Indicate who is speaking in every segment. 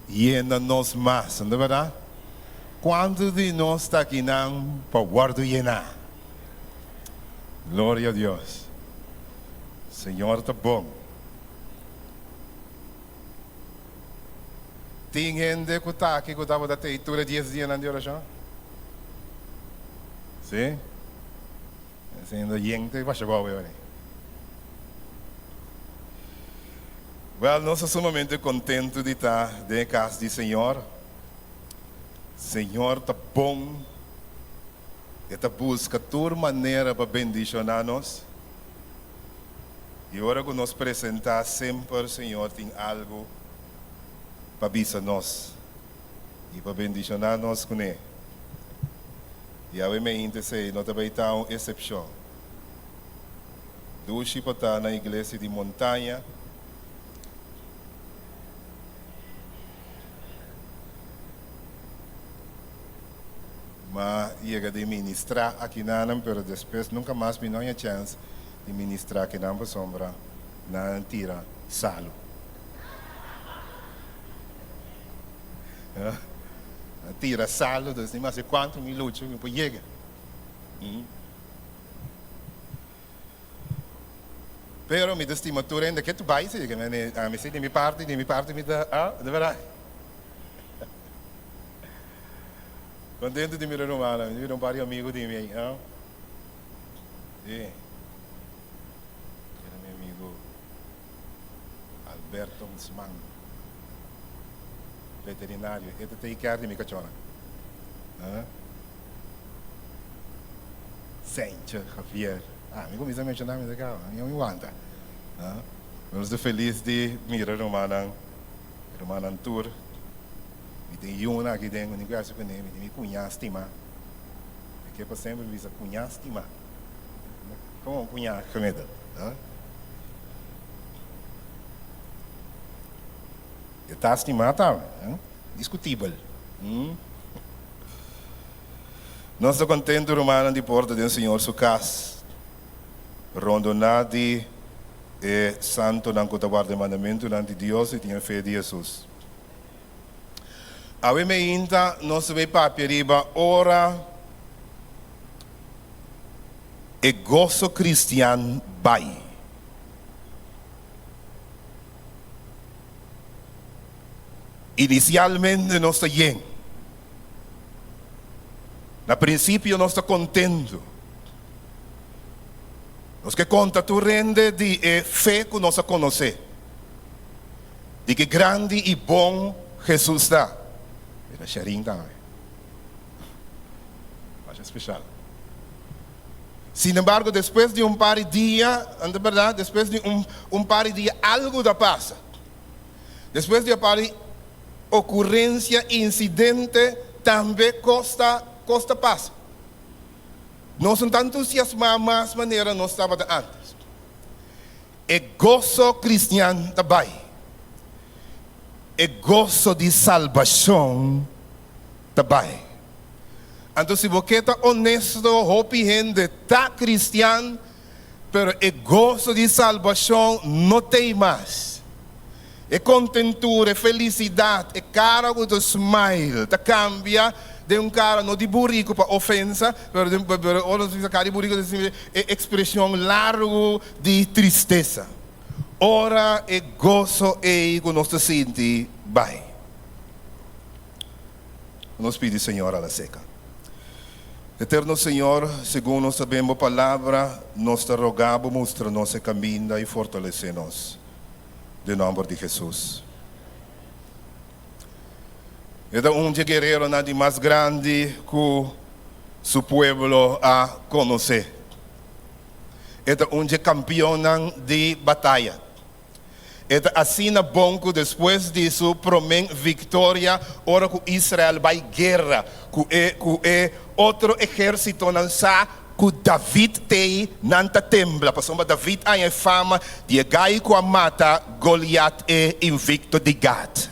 Speaker 1: llena-nos más, não é verdade? Quanto de nós está aqui não para guardar llenar? Glória a Deus. Senhor está bom. Tem gente que está aqui que estava da teitura 10 dias de oração? Sim? Sendo gente vai chegar agora. Well, nós somos sumamente contentes de estar na casa do Senhor. Senhor está bom. Ele busca toda maneira para bendicionar-nos. E agora que nos apresentar sempre, o Senhor tem algo para avisar nós. E para bendicionar-nos com Ele. E eu me interessei, nós também estamos uma exceção. Duas para estar na igreja de montanha. Mas ia de ministrar aqui na Anam, mas depois nunca mais me não tinha chance de ministrar aqui na sombra na tira salo. Tira salo, dus niet maar ze quantum minutos eu vou chegar. Pero mi estimatura ainda que tu vai ser, que me sei de minha parte me dá, de verdade. Contente de mirar humana, me viram vários amigos de mim, ah? Era meu amigo Alberto Guzmán, veterinário, ele tem carne de minha cachorra. Sente, Javier. Me começa a mencionar, mas legal, eu me aguenta. Eu estou feliz de mirar humana tour. E tem uma aqui dentro, não conheço com ele, tem cunhar estima. Porque para sempre visa cunhar estima. Como cunhar comida? Está estimado, tá? Discutível. Nós estamos contentes, Romana, de porta do Senhor, sua casa. Rondonade é santo, não guarda mandamento, não de Deus e tinha fé de Jesus. A me ainda nós vemos para riba ora e gozo cristiano vai. Inicialmente nós estamos bem. Na princípio nós estamos contentos. Nós que conta tu rende de fé que nós conhecemos. De que grande e bom Jesus dá. Era cheirinho também. Acho especial. Sin embargo, depois de par de dias, de verdade, depois de par de dias, algo da passa. Depois de par de ocorrência, incidente, também costa passa. Nós não estamos entusiasmados mais maneira nós estávamos antes. É gozo cristiano também. É gozo de salvação também. Então, se você está honesto, hope gente está cristiano, mas é gozo de salvação não tem mais. É contentura, é felicidade, é cara com o smile, tá cambia de cara não de burrico para ofensa, mas de cara de burrico é expressão largo de tristeza. Ora e gozo e que nós sentimos bem. Nós pedimos, Senhor, a la seca. Eterno Senhor, segundo nós sabemos a palavra, nós te rogamos, mostra-nos o caminho e fortalece-nos. Em nome de Jesus. É um guerreiro nada mais grande que seu povo a conhecer. É um campeão de batalha. É assim bom que depois de sua promessa vitória, ora que Israel vai guerra, que é outro exército não sabe que David tem nanta tembla, porque David tem fama de gai que mata Goliath é invicto de Gad.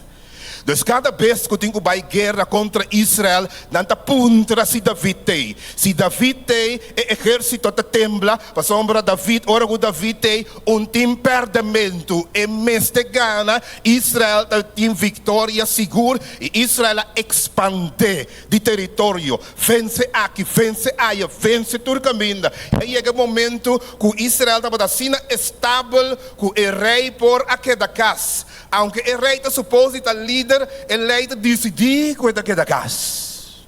Speaker 1: Dus cada vez que tem que vai guerra contra Israel, nanta puntra si David tem. Si David tem, o exército te tembla, para sombra David, ora que David tem, tem perdimento, e mês de gana, Israel tem vitória segura, e Israel expande de território, vence aqui, vence aí, vence Turcaminda. E chega o momento que Israel estava assim estável, que o rei por aqui da casa. Aunque o rei está suposto estar líder, o rei decidir que aqui da casa.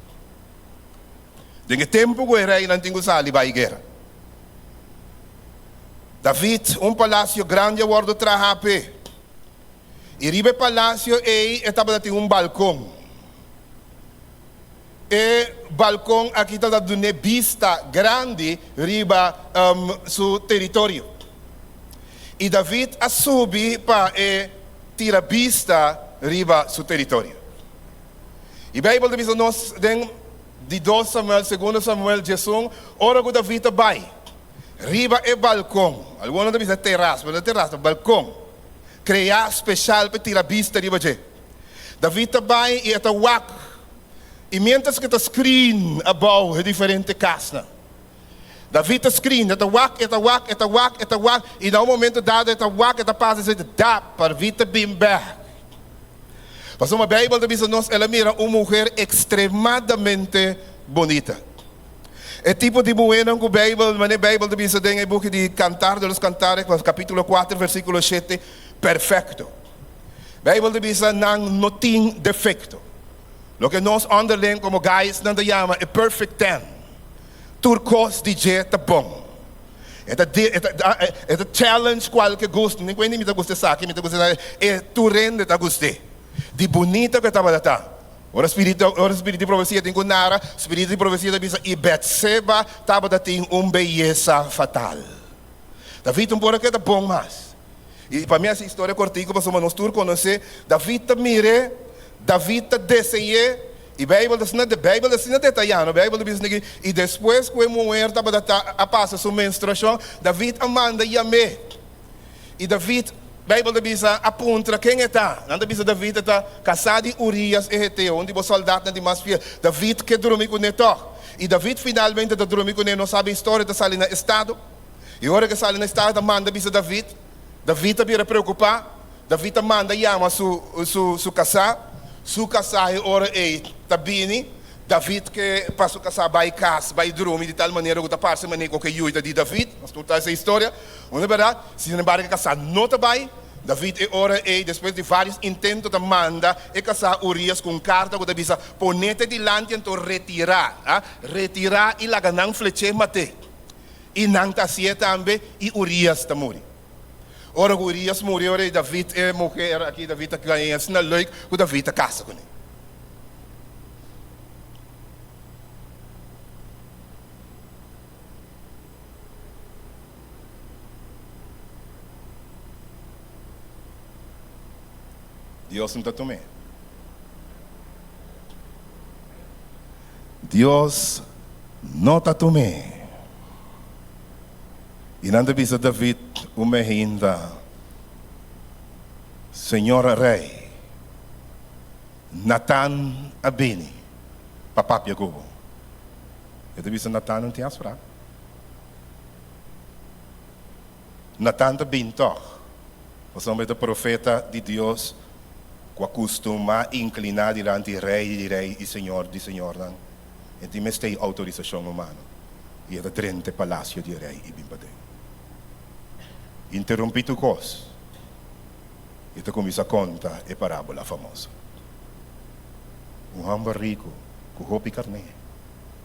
Speaker 1: Tem tempo que o rei não tem que sair para a guerra. David, palácio grande, guarda trahape. E ribe palácio estava tendo balcão. E balcão aqui está dando vista grande riba seu território. E David a subir para tira vista riba seu território. E a Bíblia diz nós de 2 Samuel, 2 Samuel, Jesus, ora que David vai. Riba é balcão. Alguns dizem terraço, mas é terraço, balcão. Criar especial para tirar vista riba de. David vai e está wak. E mientras que está screen about diferente casa. David está screen, está wak, está wak, está wak, está wak. E no momento dado está wak, está passa e dá para David bem back. Mas uma Bíblia diz nós, ela mira uma mulher extremadamente bonita. É tipo de mulher que a Bíblia diz no book de Cantar de los Cantares, capítulo 4, versículo 7, perfeito. A Bíblia diz não tem defeito. Lo que nós underline como guys não chama é perfect ten. Turcos DJ tá bom. É challenge qualquer gosto. Nem quando me tá gostando saque, me tá gostando é tu rende tá gostei. De bonita que estava lá. Ora espírito de profecia tem que nara, espírito de profecia da bisa e Betseba estava tem beleza fatal. David por aqui tá bom mas. E para mim essa história cortico para nós tur conhecer David mire, David deseje e Bíblia não detalhando, a Bíblia diz que e depois que a mulher estava a passar sua menstruação, David manda chame. E David a Bíblia diz aponta quem está. Não diz David está casado em Urias e Heteu, onde o soldado não tem mais filho. David que dorme com ele. E David finalmente está dormindo com ele, não sabe a história, está saindo no estado. E a hora que sai no estado, manda diz David. David está preocupado. David manda chama su casar. Su casar é hora está bem. David que para su casar vai casa, vai dormir de tal maneira que está passando maneira que ajuda de David. Mas tu essa história. Não é verdade? Se não embarca casar, não está bem. David é hora depois de vários intentos de manda casar Urias com carta que David ponete dilante então retirar, retirar e lá não fleche mate. E não está assim também e Urias está morrendo. Ora Urias morreu, David é mulher aqui, David está ganhando, se não é que David está casa com ele. Deus não está tomando. Deus não está tomando. E não deve David uma ainda, Senhor Rei, Natan Abini, Papá Jacobo. E deve ser Natan não tem as frases. Natan também toca. O som do profeta de Deus que acostuma inclinar diante do rei e senhor de senhor. E tem mais autorização humana. E é dentro do palácio de rei e bimbadei. Interrompi tu cos. E tu começa a contar a parábola famosa. Homem rico, com roupa e carne.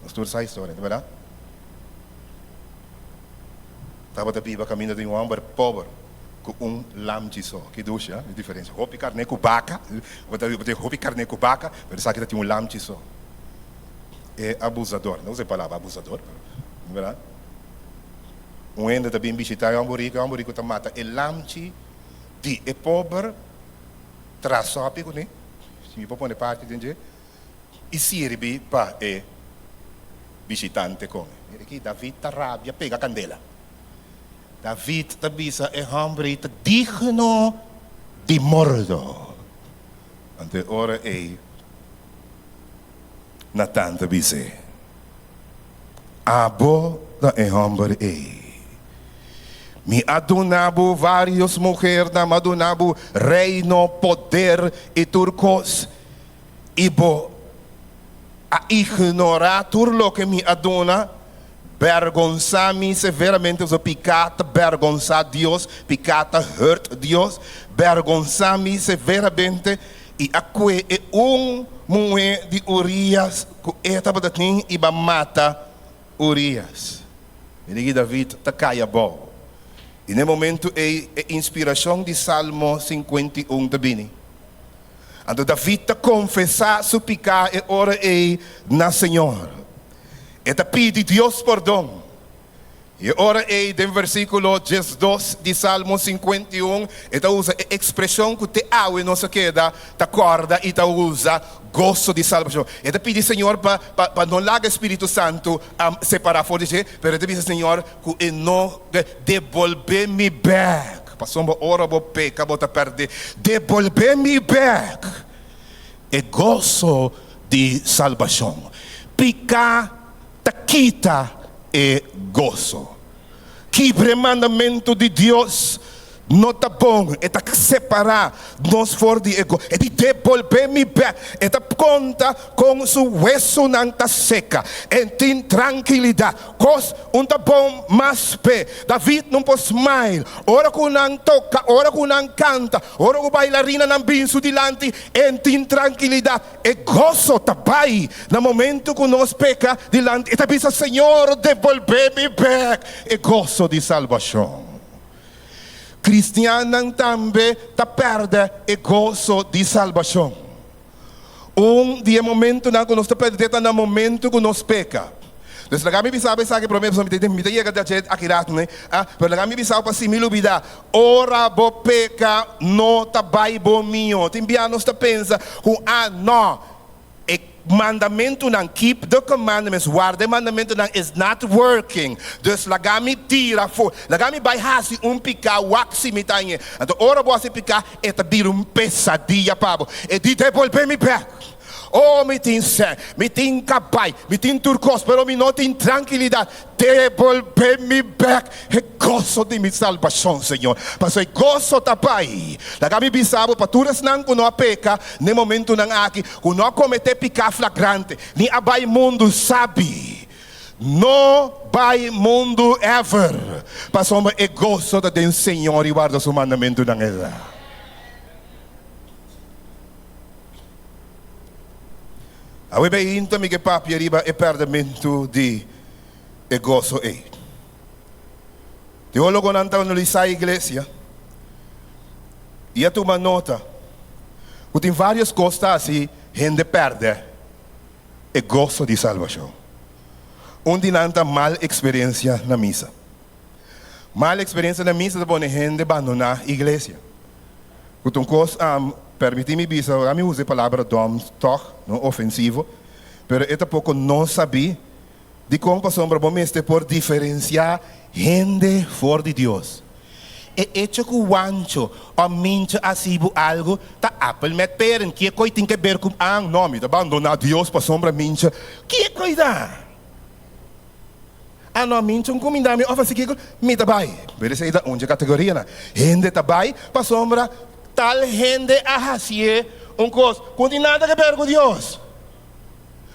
Speaker 1: Nós todos essa história, não é verdade? Estava da Bíblia caminhando de homem pobre. Com lamchi só, que ducha, a diferença. Roupa e carne com vaca, roupa e carne com vaca, mas sabe que tem lamchi só. É abusador, não sei a palavra abusador, não é verdade? Ainda também visitar o Amorico está mata. E lamchi de é pobre, traz só a pico, né? Se me propõe parte, entende? E serve para o visitante come. Aqui David está rabia, pega a candela. David tabisa é homem digno de mordo. ante ora e na tanta bise. Abo da ehomber e. Mi adunabo vários mulheres na madunabo reino, poder e turcos. Ibo a ignorar tudo que me aduna, vergonçar-me severamente, o pecado, vergonçar Deus, pecado hurt Deus, vergonçar-me severamente, e aqui é mulher de Urias, que estava daquele e mata Urias. E diga David, tá caia bom. E no momento é inspiração de Salmo 51 também. Então David confessar seu pecado e ora na Senhor. E pede Deus perdão. E ora no versículo 12 de Salmo 51, e usa a expressão que te aue nossa queda, te acorda e te usa gozo de salvação. E pede Senhor para não largar o Espírito Santo separar fora de você, mas te pede Senhor que não devolver-me back. Passou ora bo peca, bota perder. Devolver-me back. É gozo de salvação. Picar, taquita é gozo. Quebre mandamento de Deus. Não está bom, é separar nós fora de ego, é de devolver-me back, é conta com seu hueso não está seca, é tem tranquilidade, cos tá bom mais pé, David não pode smile, ora que não toca, ora que não canta, ora que bailarina não binso dilante, é tem tranquilidade, é gozo também, no momento que nós peca dilante, e pensa, Senhor, devolver-me back, é gozo de salvação. Cristiano também perde o gozo de salvação. Dia momento não que nós perdemos no momento que nós peca. Então, kami bisa sa que promessa me chega da gente aqui rato, né? Pero kami bisa para si milubida. Ora bo peca no tabai bo mio. Timbianos pensa com não. Mandamento não keep the commandments, guarda mandamento não is not working. Dus lagami tira for, lagami vai hasi picado, waxi mitanha. Então ora boa se picar, eta bir pesadilla pabo. E di devolver me back. Oh, me tem sé, me tem capaz, me tem turcos, pero me não tem tranquilidade. Devolver-me back. É gozo de minha salvação, Senhor. Mas é gozo também. Lagami bisabo, paturas não que não peca, no momento não aqui, que não cometer pecado flagrante, nem abai mundo sabe. Não vai mundo ever. Passou é gozo de Senhor e guarda seu mandamento não é. Awe bem então me que papi arriba é perdimento de gozo é. Teólogo não está no Lisa igreja. E a tua nota. Que tem várias coisas assim, gente perde o gozo de salvação. Onde não está mal experiência na missa. Mal experiência na missa de pone gente abandonar a igreja. Que um coisa permite-me bisa, a mim usa a palavra dom, toch, não ofensivo, pero é pouco não sabia de como passou para bom este por diferenciar gente fora de Deus. E hecho que o ancho, a mincha asibo algo, tá apple met peren, que coi tem que ver com nome, tá abandonar Deus para sombra mincha, que cuidar? Não mincha um comindame, oferece que me tabai, beleza aí da onde categoria na, gente tabai para sombra tal gente hace coisa que tem nada a ver com Deus.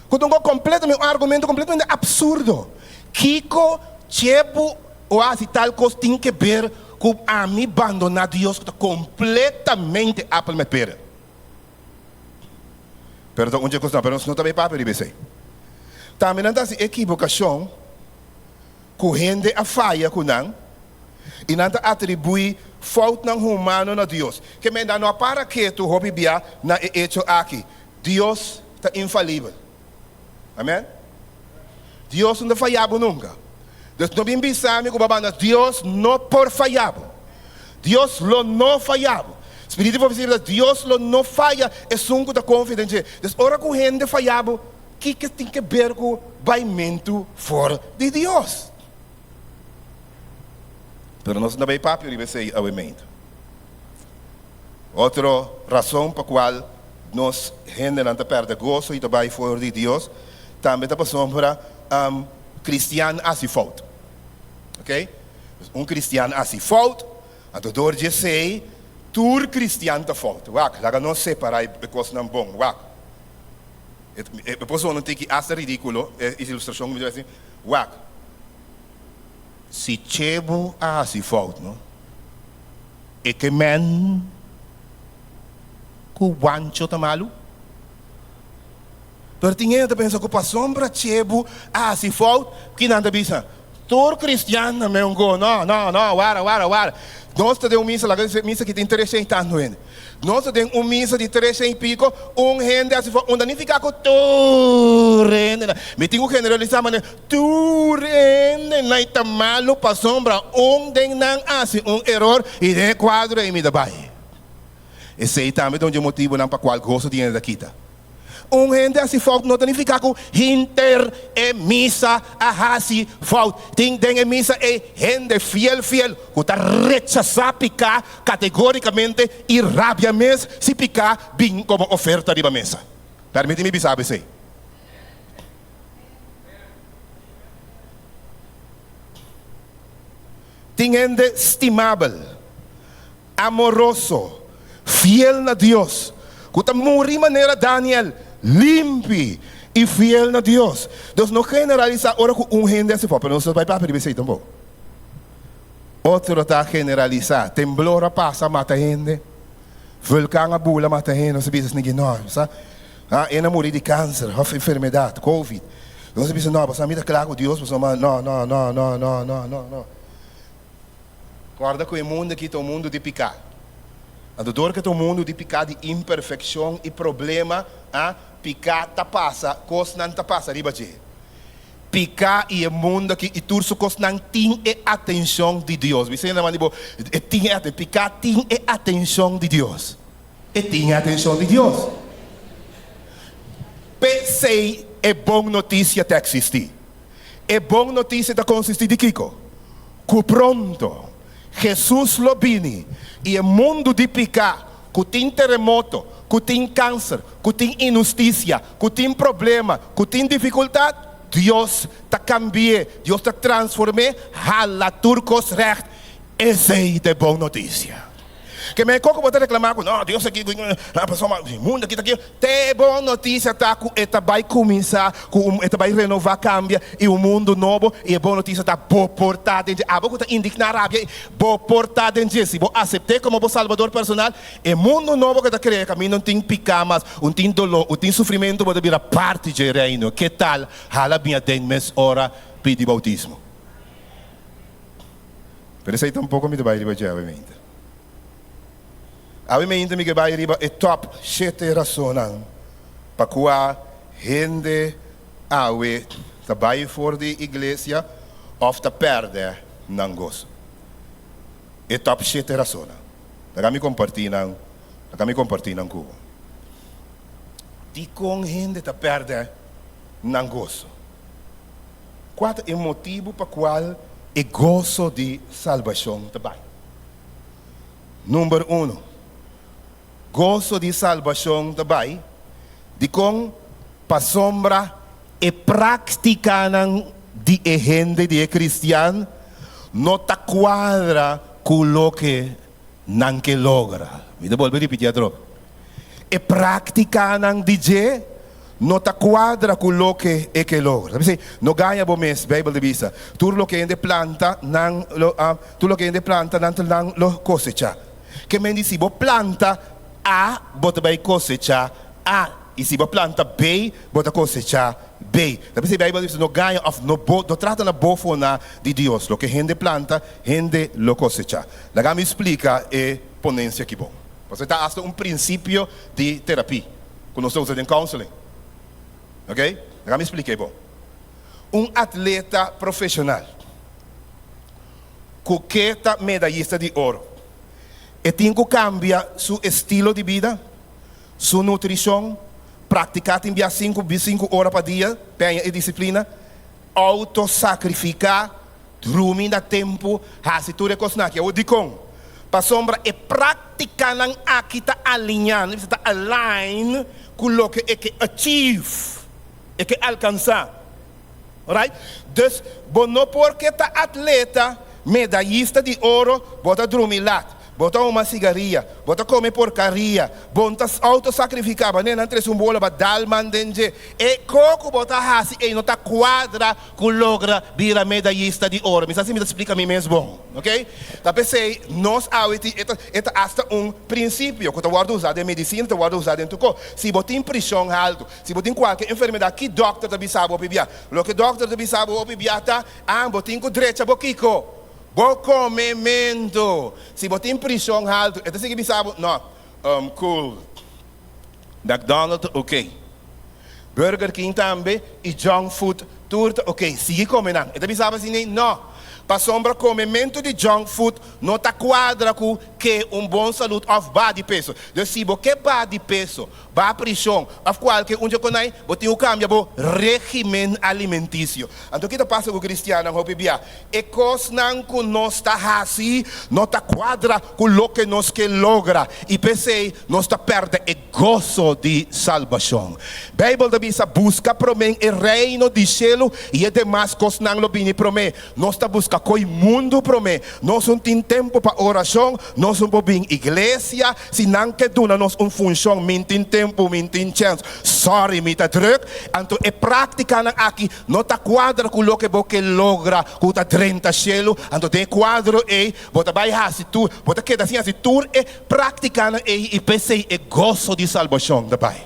Speaker 1: Que tem um argumento completamente absurdo. Kiko, Chepo, ou assim tal coisa tem que ver com a mim abandonar Deus que está completamente a palmepera. Perdão, onde é que está? Pero não está bem para perceber. Também não está assim equivocação que gente a falha com não e não atribui falta humano na Deus. Que me dá no para que tu hobby bia na hecho aqui. Deus está infalível. Amém? Deus não falhava nunca. Deus não bem pensar que babana Deus não por falhava. Deus não falhava. Espírito profético Deus não falha. É sunco da confidência. Deus ora com gente falhava. Que tem que ver com o baimento fora de Deus? Pero nós não vai papo e vai ser awamento. Outra razão para qual nós gente não perde gozo e trabalho fora de Deus, também está sombra cristiano assim falta. Ok? Cristiano assim falta, a dor de sei, tur cristiano está falta. Wak, lá não separar a coisa não bom. Wak. A pessoa não tem que achar ridículo, a ilustração me diz assim, wak. Se chebo assim falta, não? E que men ku wancho tá malu? Pertinho de pensar que para sombra chebo assim falta, que nada bisa. Todo cristiano me ungo, não, wara. Nós temos missa lá, missa que tem 300 anos. Nós temos missa de 300 e pico, gente assim, onde nem fica com tu rende. Me tenho que generalizar, mas tu rende, não está malo para sombra, onde não assim erro e de quadro e me dá bai. Esse aí também é um motivo não para qual gosto dinheiro daqui tá. Gente assim falta não tem ficar com inter e missa a assim falta tem e missa e gente fiel que está rechazar picar categoricamente e rabiamente se picar bem como oferta de mesa. Permite-me pensar isso. Tem gente estimável, amoroso, fiel a Deus, que está morrer maneira Daniel limpi e fiel a Deus. Deus não generaliza ora com gente assim, mas não se vai para perceber também. Outro está generalizar, temblor passa mata gente, vulcão abula mata gente, não se pensa ninguém não, sabe? Ena morrer de câncer, enfermidade, covid. Não se pensa não, mas a mim claro com Deus, mas não. Guarda que o mundo aqui é um mundo de picar. A dor que é um mundo de picar de imperfeição e problema, picar tá passa, coisa não tá passa, riba de. Picar e o mundo que e tudo coisa não tem atenção de Deus. Você não manda picar tem atenção de Deus. E tem atenção de Deus. Pensei é boa notícia de existir. É boa notícia de consistir de Kiko. Que pronto Jesus lo vini e o mundo de picar, que tem terremoto, que tem câncer, que tem injustiça, que tem problema, que tem dificuldade, Deus está cambiando, Deus está transformando, hala turcos recht, essa é a boa notícia. Que me coco pode reclamar com, não, Deus aqui, a pessoa, o mundo aqui, tem boa notícia, tá, que vai começar, que vai renovar, cambia, e o mundo novo, e a boa notícia está boa portada, a boa está indignada, boa portada, se você aceitar como salvador personal, o mundo novo que está criando, caminho não tem picamas, não tem dolor, não tem sofrimento, pode vir a parte do reino. Que tal? Hala minha 10 meses hora pedir bautismo. Pero isso aí tampouco me vai obviamente. Obviamente me vai riba e top 7 razonan para que gente awe trabalhe fora da igreja ou te perde não gosto. E top 7 razonan. Daí me compartilham com. E com gente te perde não gosto. Qual é o motivo para qual é gozo de salvação também? Número 1. Gozo de salvação também, de com para sombra e prática de gente de cristiano, não te quadra com o que não que logra. Me devolve repetir a tropa. E prática de je, não te quadra com o que é que logra. Não ganha bom mês, Bible de visa. Tudo o que é planta, não lo cosecha. Que me diz, se você planta A, você vai cosechar A. E se você planta B, você vai cosechar B. A Bíblia diz, não ganha, não trata na boa forma de Deus. O que a gente planta, a gente lo cosecha. Lá me explica a ponência que bom. Você está hasta princípio de terapia. Quando nós estamos em counseling. Ok? Lá me explica bom. Atleta profissional. Coqueta medalhista de ouro. E tem que cambiar seu estilo de vida, sua nutrição, praticar em 5 horas por dia, tenha a disciplina, autossacrificar, dormir no tempo, se tudo é coisa que eu digo, para sombra e prática prática ng akita alinhando, está align com o que é que achieve, é que alcançar. Alright? Dus, não porque tá atleta, medalhista de ouro, bota drumilat, bota uma cigarrilha, bota comer porcaria, bota auto-sacrificar, né? Não tem bola para dar mandenge. E coco bota hasi, e não tá quadra que logra vir medalhista de ouro. Mas assim me explica a mim mesmo, ok? Tá pensei, nós awiti, eta hasta princípio, que tá guarda usado em medicina, tá guarda usado em tuco. Se bota em pressão alto, se bota em qualquer enfermidade, que doctor tá bisabo opibia. Lo que doctor tá bisabo opibia tá, bota em direita boquico. Bom comimento. Se botar em pressão alto, então você sabe, não, cool. McDonald's, ok. Burger King também, e junk food, tudo, ok. Sigue comendo. Então você sabe assim, não. Para sombra comimento de junk food, não está quadra com que bom saúde of body peso. Então se você body peso, vai pressão, of qualquer dia que nós, você tem o cambio do regime alimentício. Então o que passa com o cristiano, não bibia? E coisa não que nós está assim, não está quadra com o que nós que logra. E pensei, nós está perdendo o gozo de salvação. A Bíblia diz, busca para mim o reino de céu e as demais coisas não lo bini para mim. Nós está buscando coi mundo para mim. Nós não temos tempo para oração, nós não podemos igreja, se não que dona nós função, não tem tempo, não tem chance. Sorry, me tá druk. Então, é prática aqui, não está quadro com o que você logra, com o 30 celo, então tem quadro e, você vai assim, tu, você quer assim, assim, tu é prática e pensei, é gozo de salvação, da pai.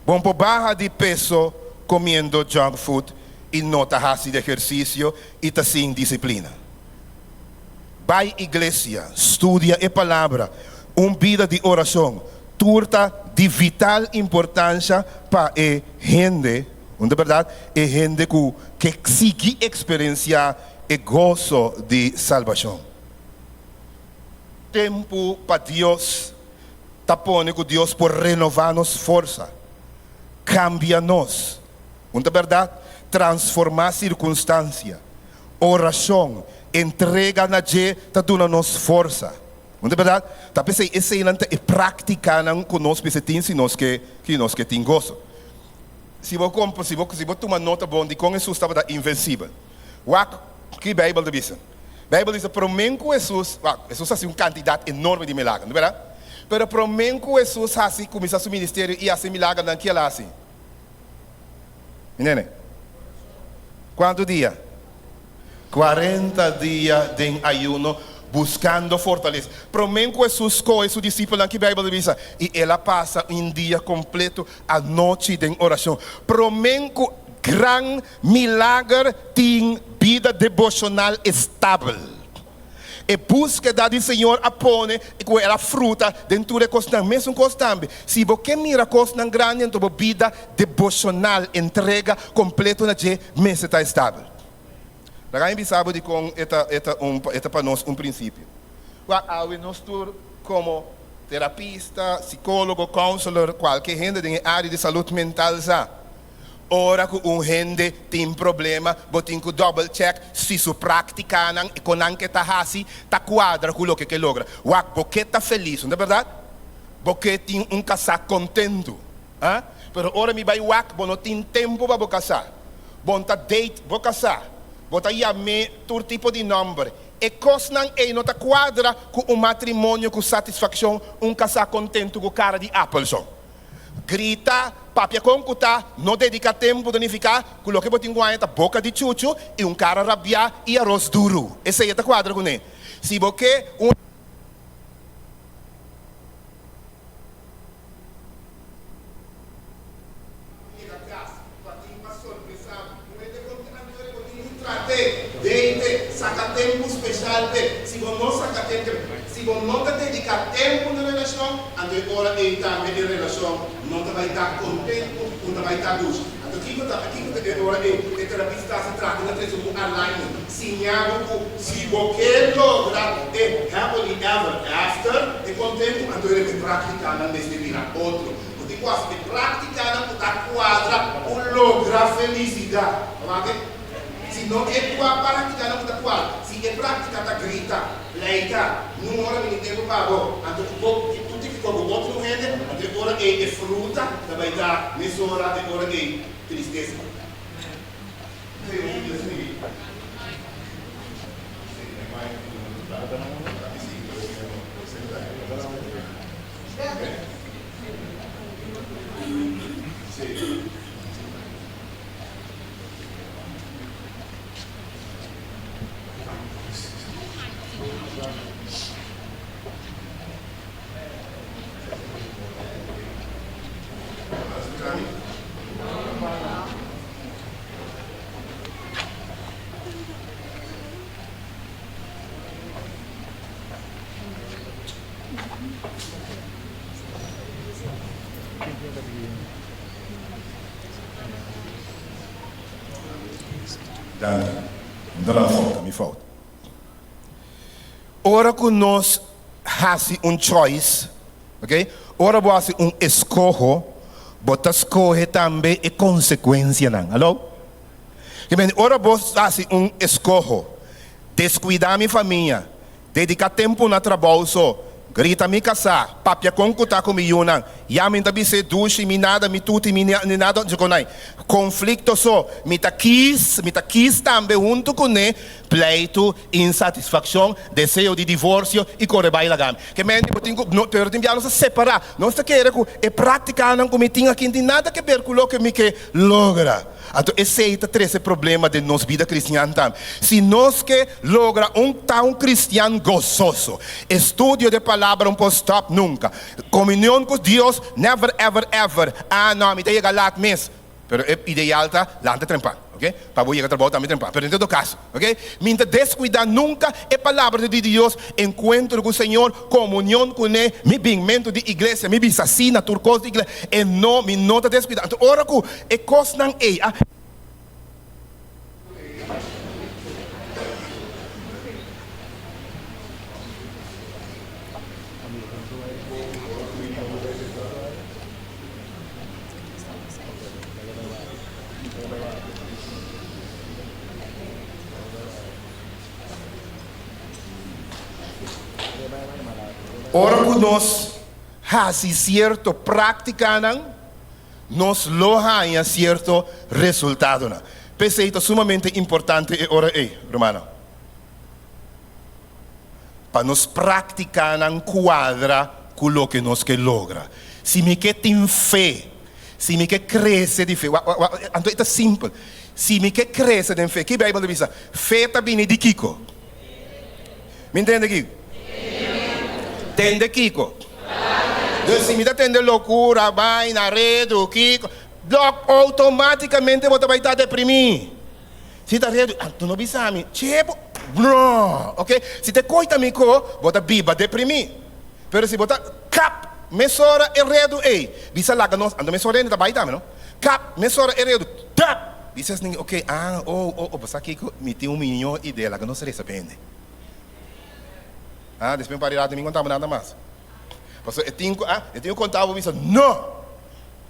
Speaker 1: Bom, por barra de peso comendo junk food e não está de exercício e está sem disciplina. Vai à igreja, estudia a palavra, vida de oração, turta de vital importância para a gente, não é verdade? A gente que consegue experienciar o gozo de salvação. Tempo para Deus, está pondo com Deus por renovar-nos força. Cambia-nos, não é verdade? Transformar a circunstância, oração, entrega na gente, está dando-nos força, não é verdade? Tá pensei, esse é prática conosco, esse tem se nós que tem gozo. Se você tomar nota bom de como Jesus estava invencível, que a Bíblia diz? A Bíblia diz, para mim com Jesus faz uma quantidade enorme de milagres, não é verdade? Pero para mim que Jesus assim começar seu ministério e assim milagre naquela assim. Entende? Quanto dia? 40 dias de ayuno buscando fortaleza. Para mim que Jesus com seu discípulo que a Bíblia diz e ela passa dia completo a noite de oração. Para mim que grande milagre tem vida devocional estável. E búsqueda do Senhor apone com a fruta dentro de costa mesmo constante. Se você mira costa grande, então a vida devocional entrega completo na gente, mas está estável. Lá em sabe de com eta para nós princípio. Nós como terapista, psicólogo, counselor, qualquer gente em área de saúde mental já. Ora que gente tem problema, botem que double check se su prática e com que tá assim, tá quadra com o que logra. Porque tá feliz, não é verdade? Porque tem casaco contento. Pero ora me vai não tem tempo para casar. Bom tá date, vou casar. Bota me todo tipo de nome. E coisa não tá quadra com matrimônio com satisfação, casaco contento com cara de Appleson. Grita, papia concuta, não dedica tempo de ficar, coloque botin guaita, boca de chuchu e cara rabia e arroz duro. Esse aí é o quadro com ele. Se você deite, saca tempo especial, se você não saca tempo, se você não dedica tempo na relação, agora ele também em relação, não vai estar contente, não vai estar luz. Então aqui que agora o terapista se trata de um alignment, sinal que se você logra o happily ever after, é contente, então ele vai praticar nesse virar outro. Quase de praticar na quadra, o logra felicidade. Se não é tua prática, não está qual. Se é prática, tá grita, leita, não hora nem tempo para agora. Então, tu tem que colocar o outro no rende, até hora é fruta, também dá, nessa hora, até hora é tristeza. Me falta. Ora que nós fazemos choice, ok? Ora você escolho, bota escolhe também é consequência, não? Alô? Ora você faz escolho, descuidar minha família, dedicar tempo no trabalho só. Grita me casar, papia concuta comigo não. Ya me tabi se dushi mi nada mi tuti mi nada de conai. Conflito só, me ta quis também junto com ne pleito, insatisfação, desejo de divórcio e corre baila gam. Que mente botinho no ter timbiano se separar. Não se quer que é praticar não como tinha aqui tem nada que ver com o que me que logra. Então esse é o terceiro problema de nossa vida cristã. Se nós que logra um cristiano gozoso, estudo de palavra não pode stop nunca. Comunhão com Deus, never, ever, ever. Ah, não, me tem galat mês. Pero é ideal tá, lá de trempar, ok? Para você trabalhar também trempar. Pero em todo caso, ok? Minta descuidar nunca é palavra de Deus, encontro com o Senhor, comunhão com Ele, me bem-mento de igreja, me bisacina, turcos de igreja, e não, me nota descuidar. Então, ora que é coisa não é. Ora que nós fazemos certo prática, nós logramos certo resultado. Perceita sumamente importante é ora aí, romano. Para nós praticar quadra com o que nós que logra. Se me que tem fé, se me que cresce de fé, então é simples. Se me que cresce de fé, que a Bíblia diz? Fé está vindo de Kiko. Me entende aqui? Tende Kiko. Se me tende loucura, vai na rede, o Kiko, automaticamente você vai estar deprimido. Se está rede, tu não bisami, tipo, não, ok? Se te coita me co, você biba deprimido. Mas se você cap, mesora e redo, ei, bisa lá, nós, ando mesora ainda vai estar, não? Cap, mesora e redo, tap, bisa assim, ok, você aqui me tem milhão de ideia, lá que não se recebende. Depois para ir lá, não contava nada mais. Porque eu tenho contado isso. Não!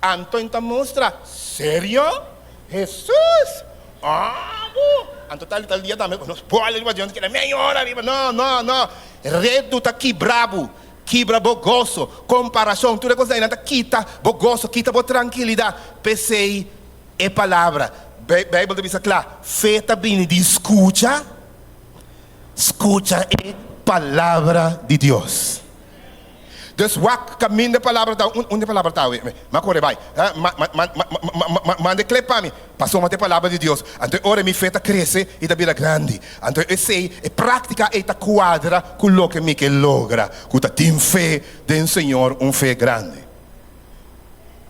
Speaker 1: Antônio está mostrando. Sério? Jesus? Antônio está ali também. Não pode ir para diante, que é melhor. Não. Redo está aqui brabo. Quebra bogoso. Comparação. Tudo coisa aí. Quita bogoso. Quita boa tranquilidade. Pensei. É palavra. Bíblia diz claro. Feta bem de escuta. Escuta é palavra de Deus. Dus wat caminho de palavra tá, onde a palavra tá, mas corre vai, mande clipe para mim, passou uma palavra de Deus, então ora me feita crescer e da vida grande, então eu sei, é prática e ta quadra com o que me que logra, com ta tem fé do Senhor, fé grande.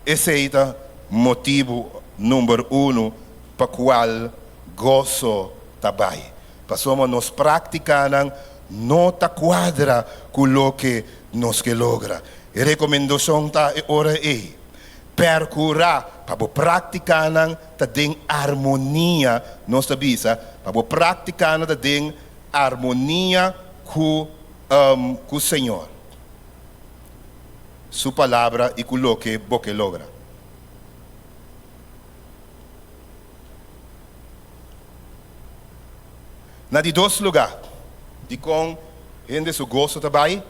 Speaker 1: Esse é o motivo número 1 para qual gozo trabalho. Passamos nos praticando não ta quadra com o que nos que logra. A recomendação tá ora é percurar para praticar ta den harmonia nos tabisa para praticar ta den harmonia com o Senhor. Sua palavra e com o que boque logra. Na de dois lugares, de com gente su gosto também,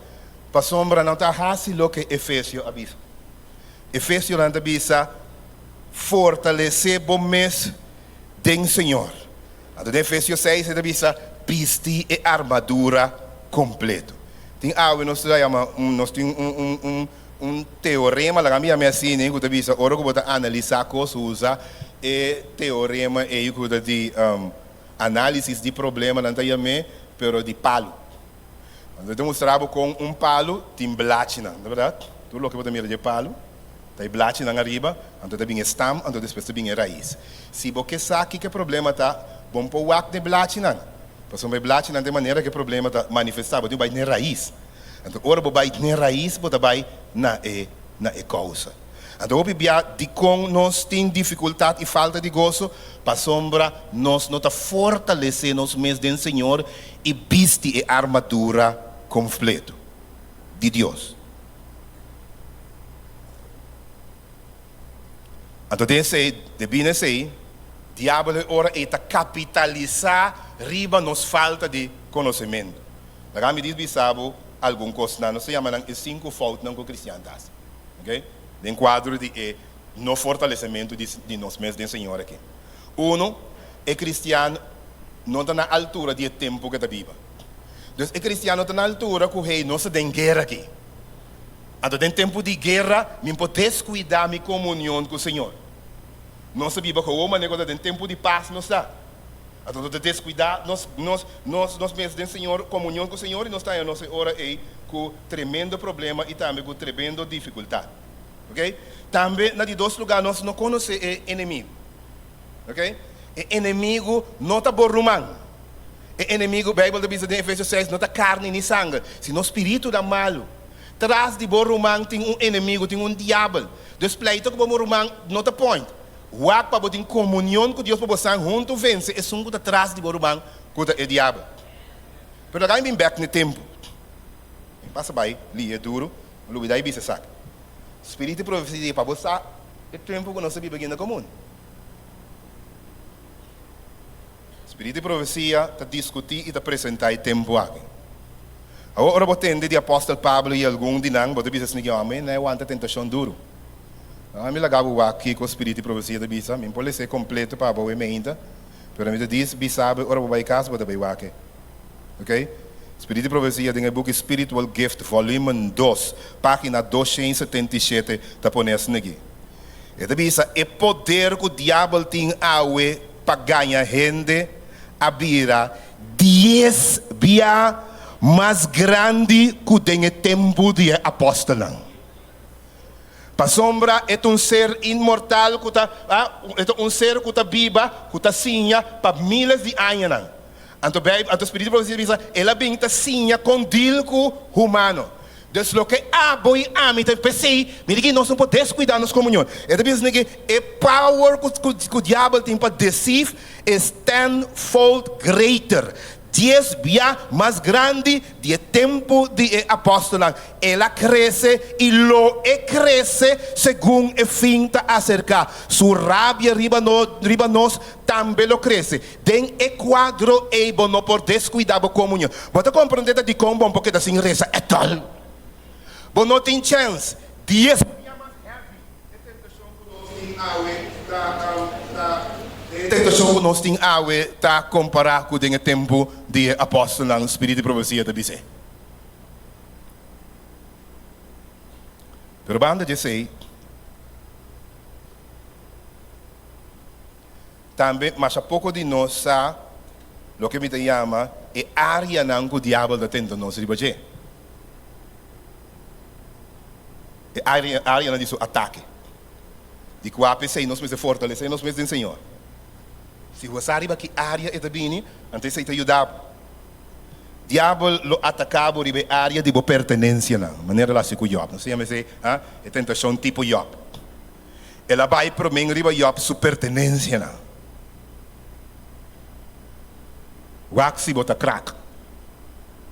Speaker 1: para sombra não está assim lo que Efésio avisa. Efésio não avisa fortalecer bom mês do Senhor. Então, Efésios 6, ele avisa vestir a armadura completo. Tem algo, nós temos um teorema, lá minha assim, né, que avisa, ora que você analisar coisas, usa e teorema é o que de análise de problema, não tem mais, pero de palo. Então, demonstrava com palo, tem blate, não é verdade? Tudo o que você mira de palo, tem blate na arriba, então tem stam, então depois tem raiz. Se você sabe que o problema está, bom para o acto de blate, não. Porque o blate não de maneira que o problema está manifestado, você vai na raiz. Então, ora você vai na raiz, você vai na causa. Então, o de como nós temos dificuldade e falta de gozo, para sombra, nós não fortalecer nos meios do Senhor e vestir a armadura completa de Deus. Então, devia ser, diabo ora está capitalizar riba nos falta de conhecimento. Lá me diz bisabo algum coisa, não se chama não 5 faltas não com cristianas, ok? Em quadro de no fortalecimento de nós mesmos do Senhor aqui. Um é cristiano não está na altura do tempo que está viva. Então, é cristiano está na altura que o rei não se tem guerra aqui. Então, em tempo de guerra, me pode descuidar minha comunhão com o Senhor. Não se vive com o homem, em tempo de paz não está. Então, descuidar, nós mesmos do Senhor, comunhão com o Senhor, e nós estamos a nossa hora aí com tremendo problema e também com tremenda dificuldade. Ok? Também, nos dois lugares, nós não conhecemos o inimigo. Ok? O inimigo não está borrumão. O inimigo, a Bíblia diz em Efésios 6, não está carne nem sangue, sino espírito da malo. Atrás de borrumão tem inimigo, tem diabo. Despleito que o borrumão não está point. O para ter comunhão com Deus para você junto vence, é um que está atrás de borrumão, que é o diabo. Mas agora vem back no tempo. Passa bem, ali é duro, mas daí você sabe. Espírito de profecia para você é tempo que não se vive na comum. Espírito de profecia está discutir e está apresentar o tempo aqui. Agora você entende de apóstolo Pablo e algum de nós, você diz assim, amém, não é uma tentação duro. Eu me lagava aqui com o espírito de profecia da bisa, me pode ser completo para a emenda, mas me diz, bisabe, ora vai casa, você vai aqui. Ok? Espírito de profecia tem o book Spiritual Gift, volume 2, página 277, está pondo aqui. Ele diz, é poder que o diabo tem para ganhar gente, a vira 10 vezes mais grande que tem o tempo de apóstolo. Para sombra é ser imortal, é ser que está vivo, que está sinha para milhares de anos. Então, o Espírito de profecia diz, ela vem sinha com dilco humano. Então, o que boi ame, então, pensei, que nós não podemos descuidar nos comunhão. Ele diz que a power que o diabo tem para deceive é tenfold greater. 10 vezes mais grande do tempo de apóstolo. Ela cresce e lo cresce segundo o fim está acercar. Sua rabia riba nós também lo cresce. Tem o quadro e não por descuidar da comunhão. Você compreende de como um pouco assim reza é tal. Você não tem chance. 10 vezes mais heavy. Tentação que nós temos está comparado com o tempo de apóstolo no espírito de profecia da Bíblia. Pero banda de sei, também, mas a pouco de nós sabe, o que me chama é área não que o diabo está tentando nos ribager. É área não de seu ataque. De que o APC nós mesmos fortalecer, nós mesmos Senhor. Se você arriba que área é da bini, antes você te ajudar. Diabo lo atacava ribe área de boa pertenência não, maneira lá se com Job. Não sei se é tentação tipo Job. Ela vai para mim riba Job sua pertenência não. Waxi bota crack.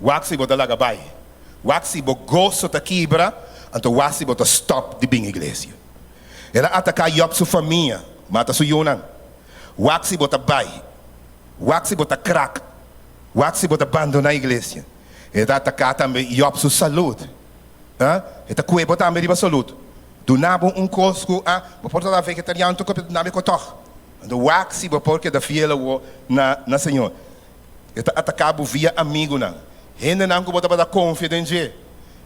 Speaker 1: Waxi bota lagabai. Waxi bota gosto ta quebra, então waxi bota stop de bem igreja. Ela atacar Job sua família, mata sua yonang. Waxi bota bai, waxi bota crack, Waxi bota abandonar a igreja. Ele atacar também e a sua saúde. Ele cuida também de saúde. Do nabo cosco, vou portar a vegetariano, tu copia do nabo cotor. Do waxi, vou porque da fiel na Senhor. Ele atacar via amigo não. Ele não bota para confidente.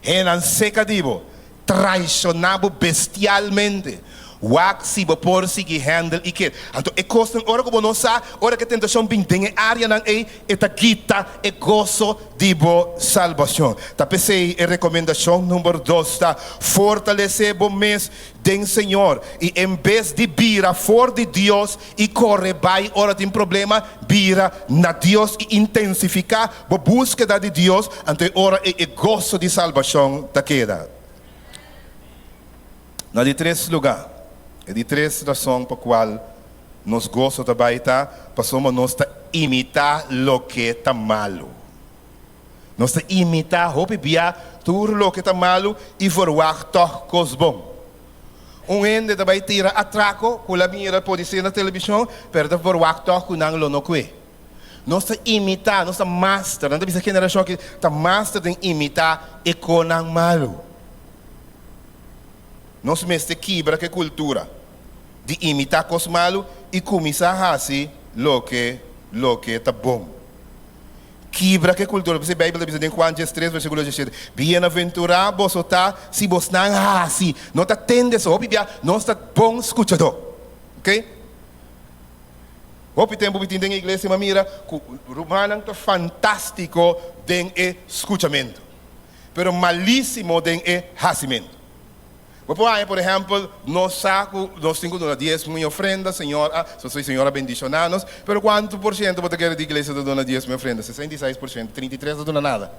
Speaker 1: Ele não seca dibo. Traicionado bestialmente. Waxi por seguir handle e que então é costa hora como não sa hora que tentação bem tem área não é eta quita é gozo de salvação tá pensei a recomendação número 2 tá fortalecer bom mês do Senhor e em vez de vira for de Deus e corre vai hora tem problema vira na Deus e intensificar a búsqueda de Deus então hora é gozo de salvação tá queda na de 3 lugar. É de 3 razões por qual nós gostamos de baita, passamos nós a imitar o que está malo. Nós a imitar, hope bia, tudo o que está malo e verwacht coisas bom. Ende de baita tira atraco, com a minha pode ser na televisão, pero de verwacht com não lo no que. Nós a imitar, nós a master, não deve ser geração que está master de imitar e com não malo. Nós mestre quebra que cultura de imitar coisas malas e começar a fazer o que está bom. Quebra que cultura, porque a Bíblia diz em Juan 3, versículo 17, bem-aventurado você está se você não faz, não está tendo isso, não está bom escutador. Ok? Hoje tempo que tem na igreja, mas mira, o romano está fantástico em escutamento, pero malíssimo em fazimento. Por exemplo, nós temos uma 10 mil ofrendas, Senhora, sou Senhora bendicionanos, pero quanto por cento você quer de igreja de dona 10 mil ofrendas? 66%, 33% não dona nada.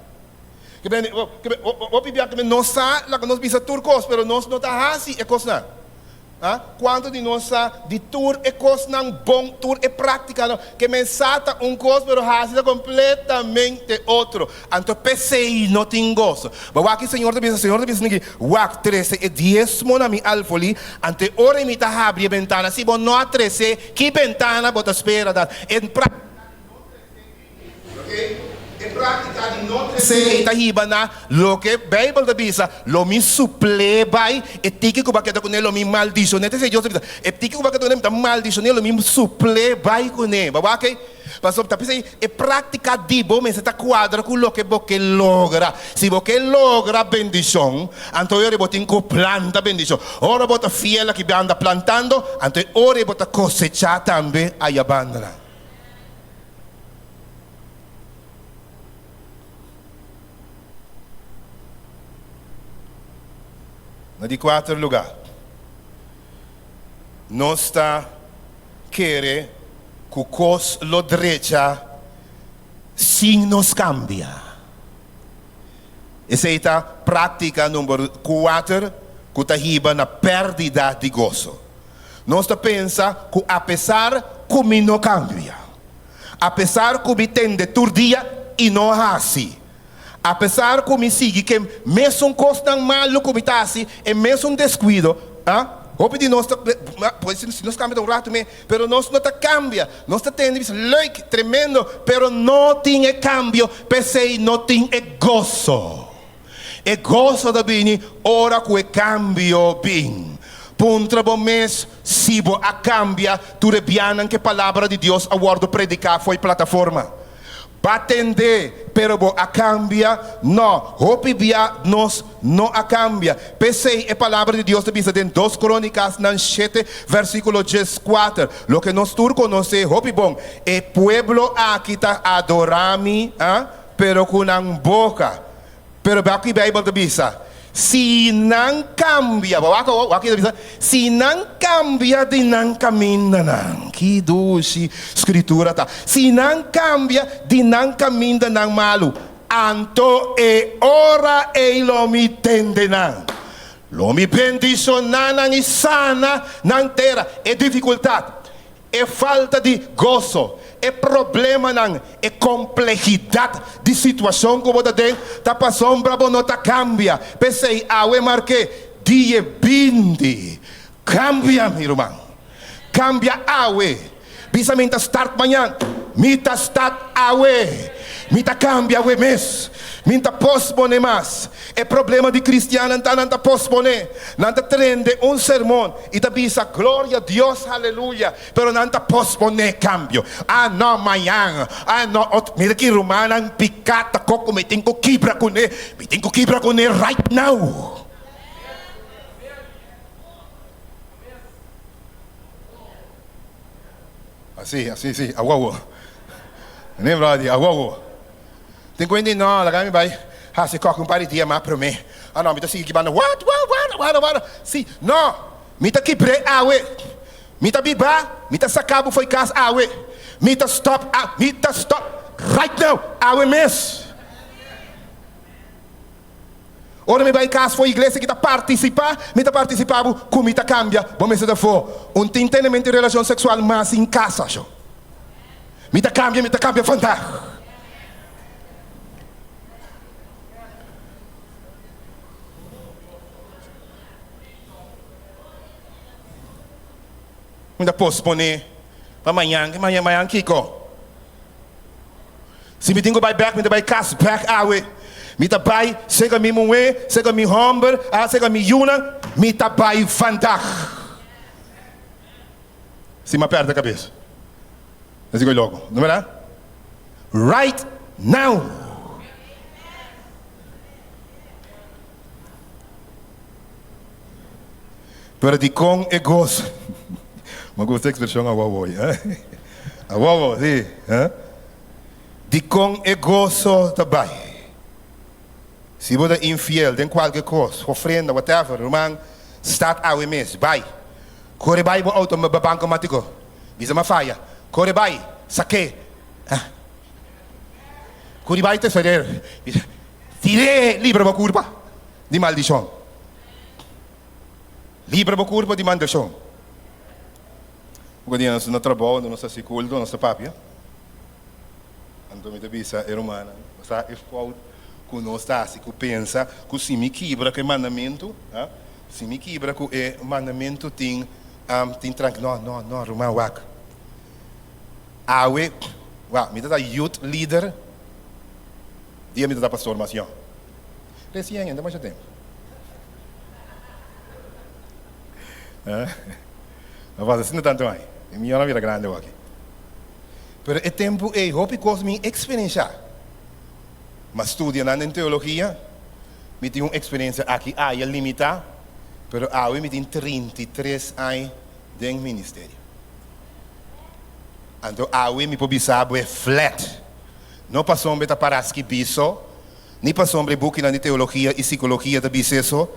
Speaker 1: Que nós sabemos que nós turcos, pero nós não está assim, é coisa. Quanto de nós de tour é coisa não bom, tour é prática, que mensata coisa, pero faz completamente outro. Então pensei não tem gosto. Mas aqui Senhor te diz que o 13 é 10 na minha alfoli, ante ora imita abrir a ventana, se você não 13, que ventana você espera dar? Em prática, ok? Em prática de não 13, está hiba na lo que Bíblia diz, lo mi suple vai, e tiki que vai com ele, lo mi maldição, não sei Deus diz, e tiki que vai com ele, maldição, lo mi suple vai com ele, ok? Mas tá pensando, é prática de bom, mas está quadra com o que você logra. Se você logra bendição, então eu vou ter que plantar bendição. Ora você fiel que anda plantando, então ora você cosechar também a abandona. Na de 4 lugar, nós está querendo que cos lo derecha sim nos cambia. Essa é a prática número 4 que está riba na perda de gozo. Nós pensa que apesar que me não cambia, apesar que me tende todo dia e não assim, apesar que me sigue que mesmo coisa malo que me está assim, é mesmo descuido, Hope de nós, pode ser se nós cambia um rato, pero nós não cambia, nós tendo isso leuk, tremendo, pero não tem cambio, pensei não tem gozo. É gozo da bem, ora que cambio bem. Puntra bom mês, se bo a cambia, tu rebianan que palavra de Deus a guardo predicar foi plataforma. Batende, pero bo a cambia, não. Hope bia nos não a cambia. Pensei a palavra de Deus te diz em 2 Crônicas 7, versículo 14. Lo que nós turco não sei, hope bom. E pueblo aqui está adorami, pero com a boca. Pero aqui a Bíblia te diz, se não cambia, se não cambia de não caminha não, que doce escritura tá. Se não cambia de não caminha não malo, anto é hora e lo me tende não, lo me bendição não e sana não terá, é dificuldade, é falta de gozo. É problema não, é complexidade de situação que você tem, tá passando para você não cambia. Pensei, eu marquei dia 20, cambia, meu irmão, cambia awe. Bisamente start manhã, Mita stat awe. Mita cambia awe mes. Mita pospone mas. É problema de cristiano, não pospone. Não trende um sermão. E tá bisa, glória a Deus, aleluia. Pero não pospone cambio. Ah, não, amanhã. Ah, não. Mira que romana, picata, coco, me tenho que quebrar com ele. Me tenho que quebrar com ele right now. Assim, aguau. Lembra de aguau? Tem que entender, não, lá me vai. Ah, se coca par de dia mais para mim. Ah, não, me tá seguindo que banda. What? Sim, não. Me tá quebrei, awe. Me tá biba, me tá sacabo foi casa, awe. Me tá stop, right now, awe mes. Ora me vai casa foi igreja que tá participar, me tá participando, como me tá cambia, bom me se da for. Entendimento de relação sexual mas em casa, show. Me tá cambia, fantástico. Me dá postponer para amanhã Kiko. Se me tenho que back, me dá cast back awe. Me dá vai, chega me moe, chega me humber, chega me yuna, me dá vai fantástico. Se me aperta a cabeça. Eu digo logo, não é? Right now. Pero de com e gozo. Mas gostei da expressão aguau, aguau, sim. De com e gozo também. Se você é infiel, tem qualquer coisa, ofrenda, whatever, irmão, start a mês, vai. Corre vai para o auto, para banco automático. Bisa uma falha. Corre vai, saque. Corre vai te fazer. Tire livre para curva de maldição. Livre para curva de maldição. Porque nós não trabalhamos, nós não circulamos, nós não papia. Então, me avisa, é humana. Está escolhido que nós está, que pensa, que se me quebra que mandamento, se me quebra que mandamento tem tranquilo, não, romano, wak. Awe, me dá youth leader, dia me dá pastor, mas não. Recém ainda mais tempo. Não faz assim tanto mais. Minha não vira grande aqui. Pero é tempo é hope cos minha experiência. Mas estudando em teologia, me tenho uma experiência aqui, é limitada, pero eu me tenho 33 anos de ministério. Então eu me pobisabo é flat. Não passou um beta para que biso, nem passou um book de teologia e psicologia de biseso,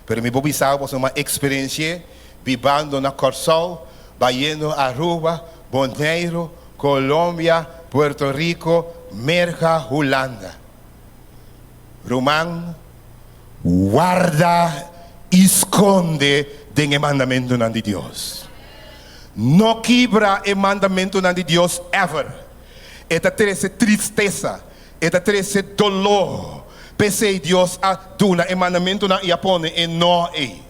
Speaker 1: pero me pobisabo passou uma experiência vivendo na Corsol, Baiano, Aruba, Bonaire, Colômbia, Puerto Rico, Merca, Holanda. Román, guarda, esconde del mandamento de Dios. No quebra el mandamento de Dios ever. Esta trece tristeza, esta trece dolor. Pese Dios a duna el mandamento y pone en no e.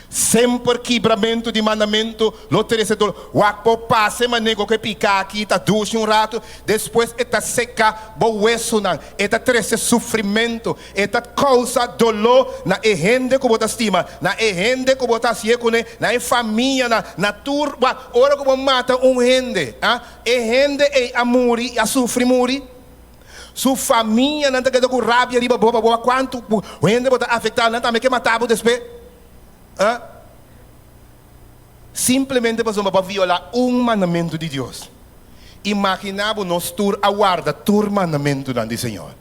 Speaker 1: Sempre quebramento de mandamento, lo terceiro dolor. Wakpo passe, mas nego que pica aqui, tá duche rato, depois está seca, boeso não. Eta terceiro sofrimento, eta causa dolor na rende como tá estima, na rende como tá seco, na família, na turba, ora como mata rende, rende é amor e a sofre muri. Sua família não tá querendo com rabia, riba boba, quanto rende pode afetar, não tá me que matar depois. Simplesmente para violar mandamento de Deus. Imaginava nós aguarda mandamento do Senhor.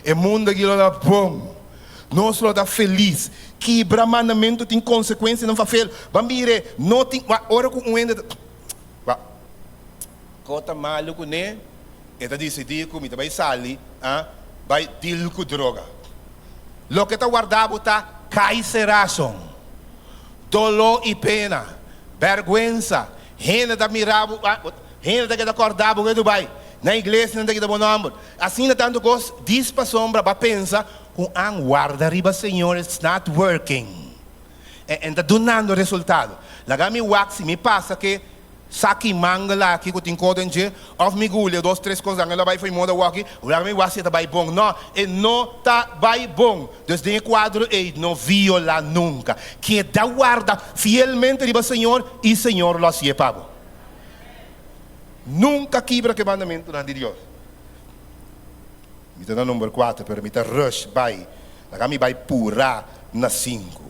Speaker 1: O mundo aqui está bom. Nós está feliz. Quebra mandamento tem consequência, não faz feio. Bambire, não tem. Ora com um ende. Cota maluco, né? Eta decidir que me vai sair, vai deal com droga. Lo que está guardado está caiceração. Dolor e pena, vergüenza, renda da mirabo, renda da acordava que vai na igreja não tem que bom nome. Assim tanto gosto, diz para sombra, para pensa, com ang guarda riba Senhor, it's not working. E está dando resultado. Lagami wax me passa que Saki mangala aqui que tem codenje, of migulha, 2, 3 coisas, ela vai foi moda aqui, o lá me vai ser vai bom, não, e não tá vai bom. Desde o quadro e não viola nunca. Que dá guarda fielmente diba Senhor e Senhor lo hacía pago. Nunca quebra que mandamento de Deus. Me dá número 4, pero me dá rush vai, lá me vai pura na 5.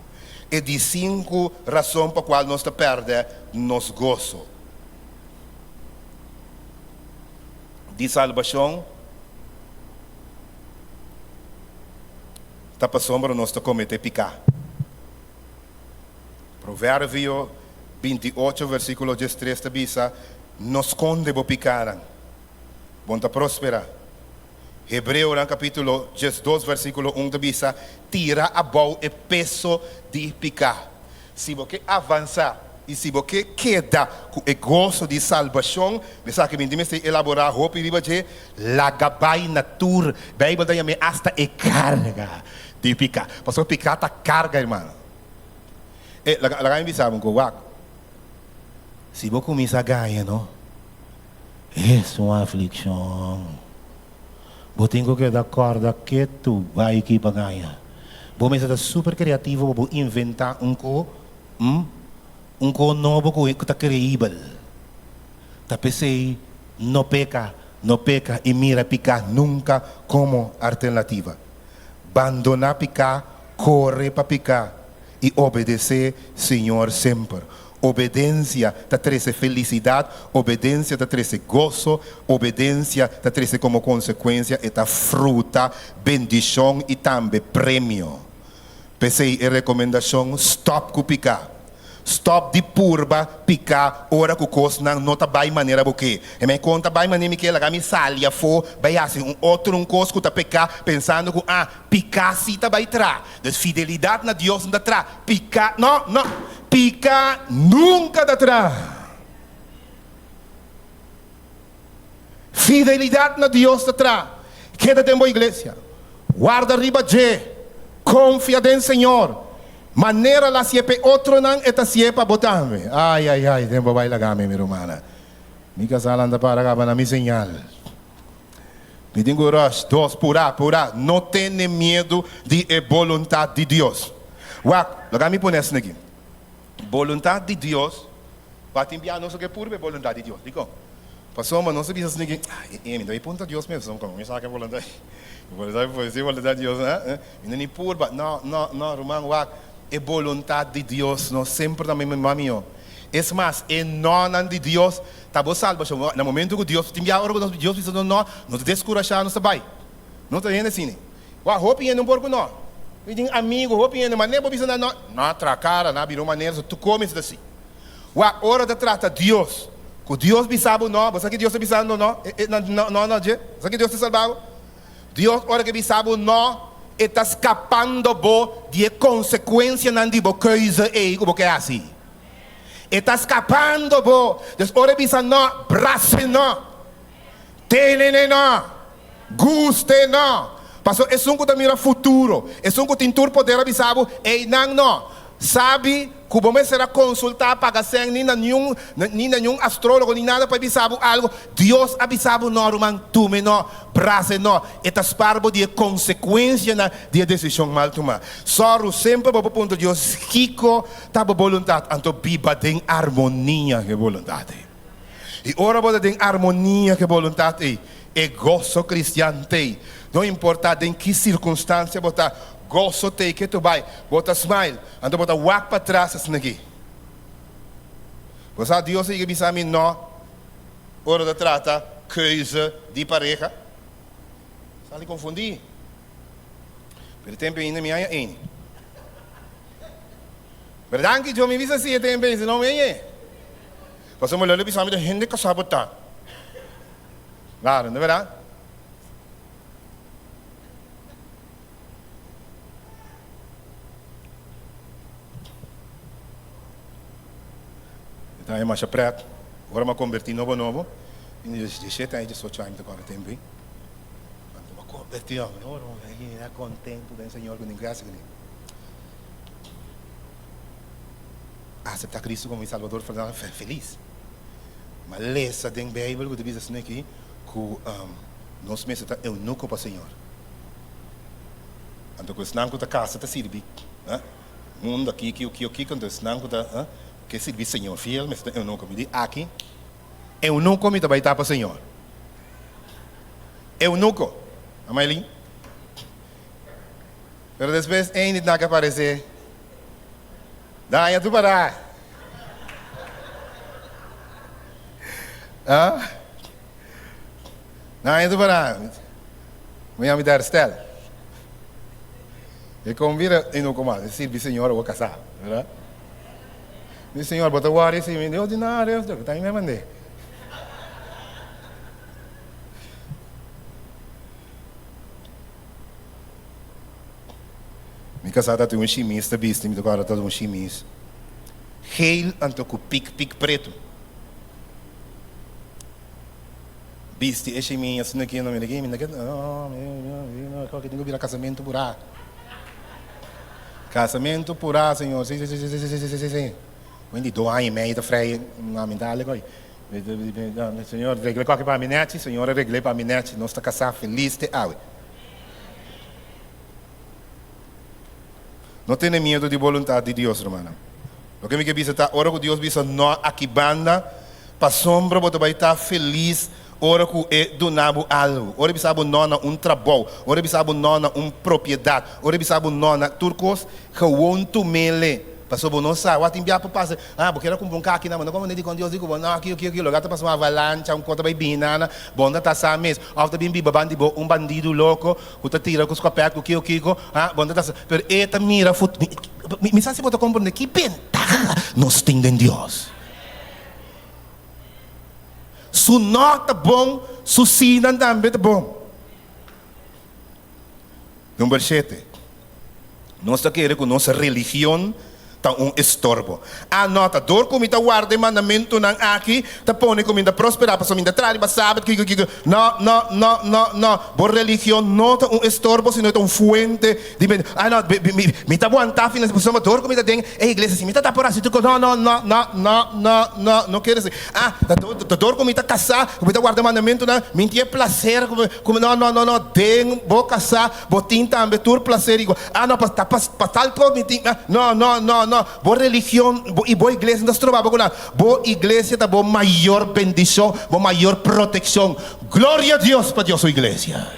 Speaker 1: E de 5 razão para qual nós perde nos gozo. De salvação, está passando para nós cometer pecar. Provérbio 28, versículo 13, diz: nos conde bo picaram, bom ta prosperar. Hebreu, capítulo 12, versículo 1, diz: tira a bom o peso de pecar. Se você avançar, e se você queda com o gozo de salvação, me sabe que me diz elaborar roupa e dizer, la gabai natur, Bíblia daí me hasta e carga de picar. Porque o picar tá carga, irmão. E lá me sabe um coaco. Se você começar a ganhar, não? É uma aflição. Você tem que dar corda que tu vai aqui para ganhar. Você está super criativo para inventar um novo que está creível. Tá pensei, não peca e mira picar nunca como alternativa. Abandonar picar, corre para picar e obedecer Senhor sempre. Obediência te traz felicidade, obediência te traz gozo, obediência te traz como consequência esta fruta, bendição e também prêmio. Pensei em recomendação, stop com picar. Stop de purba, picar, ora que coisa não está bem maneira porque. E me conta bem maneira que ela me salia for, vai assim outro coisa que está picar, pensando que picar se está bem trás. Então fidelidade na Deus não está trás. Picar, não, picar nunca está trás. Fidelidade na Deus está trás. Quédate em boa igreja. Guarda riba de, confia em Senhor. Maneira la siepe outro não eta siepa botambe. Ai, tempo vai lagame, minha irmã. Mi casal anda para cá na minha señal. Me digo rush, 2, pura. Não tenha medo de vontade de Deus. Wak, lagame põe isso aqui. Vontade de Deus, vai enviar não sei que pura vontade de Deus. Digo, passou mas não se diz assim aqui. Me dá ponta Deus mesmo, como me sabe que vontade. Vontade de Deus, né? Não pura, não, irmão, wak. É vontade de Deus, não sempre também me mamio. É mais, é não de Deus, tá bom salvação. No momento que Deus te envia, Deus diz não te descurajar, não sabe. Não está vendo assim. O roupa não porco não. Eu tenho amigo, roupa mas nem precisa não. Não tracara, não virou maneira, tu comes assim. O hora de tratar Deus, que Deus bisabo não, você que Deus te bisabo não, você que Deus te salvava. Deus hora que bisabo não. Está escapando de consequência não de coisa e como que é assim. Está escapando desde bisa não, braço não, tele não, guste não. Passou é um que mira futuro, é um que tem tur poder avisar e não. Sabe que você será consultar para sem nem nenhum astrólogo nem nada para avisar algo. Deus avisava não, irmão, tu me não, braço não. Estas parvo de consequência na de decisão mal tomar. Só sempre para o ponto de Deus Kiko tá vontade, então biba tem harmonia que vontade. E ora você tem harmonia que vontade e gozo cristiano tem. Não importa em que circunstância botar gozo te que tu vai, bota smile, então bota walk para trás assim aqui. Você Deus que bisa mim não, hora de trata coisa de pareja. Está lhe confundir? Pelo tempo ainda me há em. Verdade que eu me visa assim tempo se não me é. Você mulher bisa mim de gente que sabe botar. Claro, não é verdade? Então, é mais preto. Agora me converti novo. E deixei até 18 anos agora também. Quando me converti, eu era contente com o Senhor, com a graça. Aceitar Cristo como meu Salvador, feliz. Mas lesa den Bijbel, que diz assim aqui, que nós mesmos está eunuco para o Senhor. Então, quando não que a casa está servindo, mundo aqui, quando não que serve o Senhor, fiel, mas eunuco, me diz aqui, eunuco me vai estar para o Senhor. Eunuco, Amailin. Pero depois, ainda não que aparecer, daí tu parar. Daí tu parar. Me dar stel. E convida e não comanda, serve o Senhor, eu vou casar, verdade? O Senhor bota o ar e se me deu ordinário, eu tenho me mandei. Minha casada tem chimis, tá visto? Me agora tá chimis. Heel anto com pic preto. Viste, chimis assim aqui não me liguei, não, que tenho que virar casamento por aí. Casamento por aí, Senhor. Sim. Quindi 2 anni e meio da freia, não me dá legal. Senhor, regle qualquer para mim, Senhor, regle para mim, nós está casado feliz de água. Não tenha medo de vontade de Deus, irmão. O que me quer está, ora que Deus visa não aqui banda, para sombra, você vai estar feliz, ora que é donado algo. Ora que sabe não na trabalho, ora que sabe não na propriedade, ora que sabe não na turcos, gewoon tu mele. Passou bom não sabe, o tempo para passar. Porque era com um carro aqui na mão, como nem com Deus digo, não aqui, lugar tá passando uma avalanche, conta vai binana, bom tá sa mês, after bim biba bandido, bandido louco, o tá tira com os copete, bom tá sa, pero eta mira fut, me sabe se bota compreender que ventaja nós tem em Deus. Su nota bom, su sina também tá bom. Número 7. Nós tá querendo com nossa religião estorbo. Anota, dor como está guarda mandamento não aqui, tá põe como ainda prosperar, para ainda trair, para sábado, não. Por religião não tá estorbo, sino tá fuente de me tá aguentar fina, pessoa dor como está tem, igreja assim, me tá por assim, não quer dizer. Dor como está casar, como está guarda mandamento não, me tinha prazer, como não, tem, vou casar, vou tinta, ambetur prazer igual. Não, para tal coisa, não. Boa religião e boa igreja nós trabalhamos com ela. Boa igreja dá boa maior bendição, boa maior proteção. Glória a Deus para Deus sua igreja.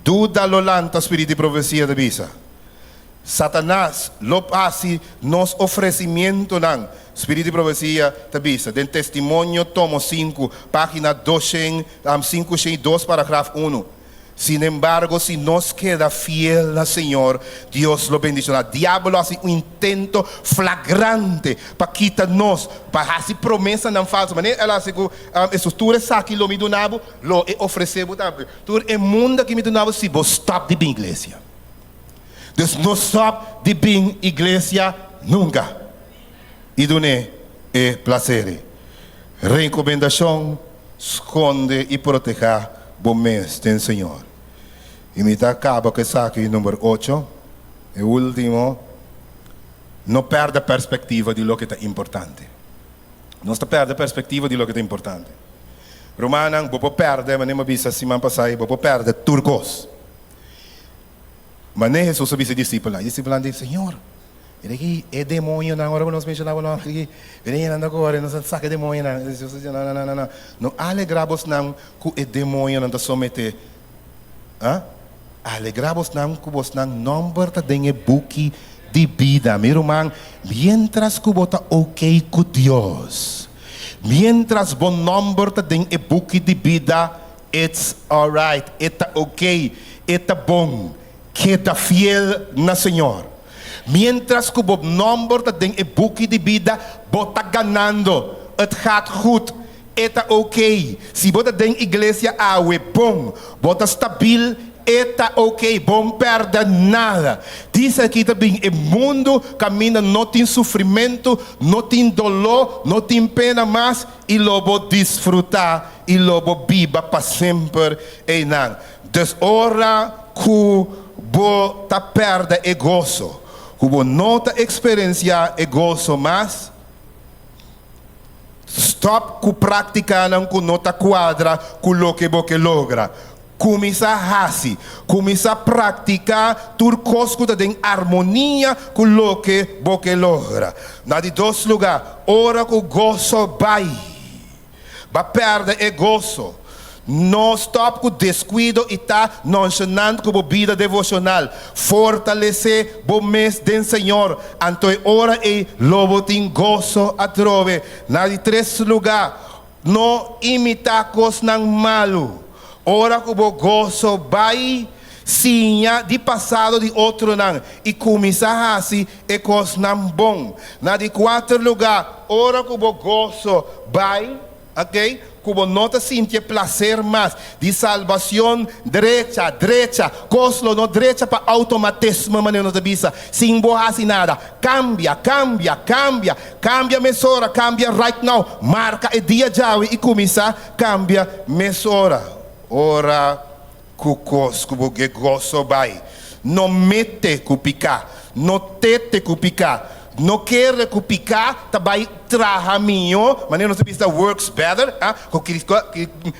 Speaker 1: Duda lolanta espírito de profecia da bisa. Satanás lo pasi nos oferecimento nan espírito de profecia da bisa. Den testemunho tomo 5, página 502, parágrafo 1. Sin embargo, si nos queda fiel al Señor, Dios lo bendicionará. Diablo hace un intento flagrante para quitarnos, para hacer promesa não falsa. Mas ela hace que estruturas aqui lo me donavo, lo oferecemos também. Tudo é mundo que me donavo se vos stop de bem igreja. Deus não stop de bem igreja nunca. E done é prazer. Recomendação, esconde e proteger bom mês tem Senhor. E me acaba com essa aqui, número 8. E último, não perde a perspectiva de lo que é importante. Não perde a perspectiva de lo que é importante. Romanan, vou perder, mas nem me avisa semana passada, vou perder turcos. Mas nem Jesus avisa discípulos. Discípulos dizem, Senhor, ele é demônio, não, agora nós mencionamos, não, ele anda agora, nós saca demônio, não. Jesus diz, não. Não alegramos não que é demônio não te someter. Alegramos não que vos não number te dengue buki de vida, meu irmão, mientras que você ok com Deus, mientras bom number te dengue buki de vida, it's alright, está ok, está bom, queda fiel na Senhor. Mientras que o number te dengue buki de vida, você ganhando, het gaat goed. Eta ok. Se você tem igreja awe bom, você stabil, eta ok, bom perde nada. Diz aqui também, o mundo caminha, não tem sofrimento, não tem dolor, não tem pena mais, e logo desfrutar, e logo viva para sempre. E não. Dus ora que você perde o gozo, que você não experienciar o gozo mais, Stop ku praktikanan ku nota quadra ku loke boke logra. Começa hasi, começa a praticar turcosco da tem harmonia com lo que boke logra. Na de dois lugares, ora com gozo vai, perde é gozo. Não stop com descuido e tá nonchalant com a vida devocional. Fortalecer o mês do Senhor. Então ora e lobo tem gozo a trove. Na de três lugares, não imitar coisas não malo. Ora que o gozo vai sinha de passado de outro não e começar assim é coisa não bom. Na de quarto lugar, ora que o gozo vai, ok? Como nota sentir prazer mais de salvação direita, coslo no direita para automatismo maneira de bisa, sem borrar nada, cambia, mesora, cambia right now, marca e dia já e começa cambia mesora. Ora kukos kuboge gozo vai. Não mete kupicar, não tete kupicar. Não quer kupicar, tabai traha minho, maneira não se precisa works better,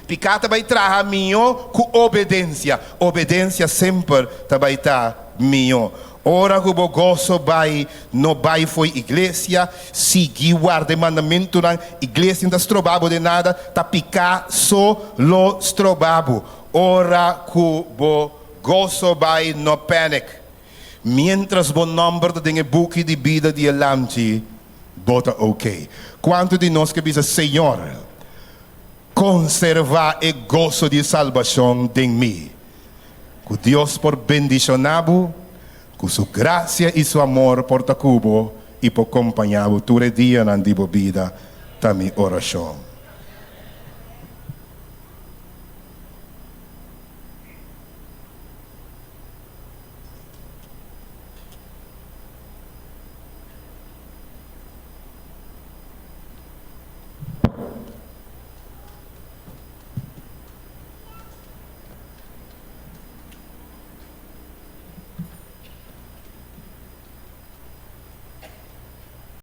Speaker 1: picar tabai traha minho com obediência. Obediência sempre tabai tá minho. Ora que o gozo vai, não vai foi igreja, seguir o mandamento na igreja, não estrobabo de nada, tá picar só lo estrobabo. Ora que o gozo vai, no panic. Mientras o número de book de vida de alamti, bota ok. Quanto de nós que diz, Senhor, conservar o gozo de salvação em mim. Que Deus por bendicionado, com sua graça e seu amor por tacubo e por acompanhar o dia na vida, também oração.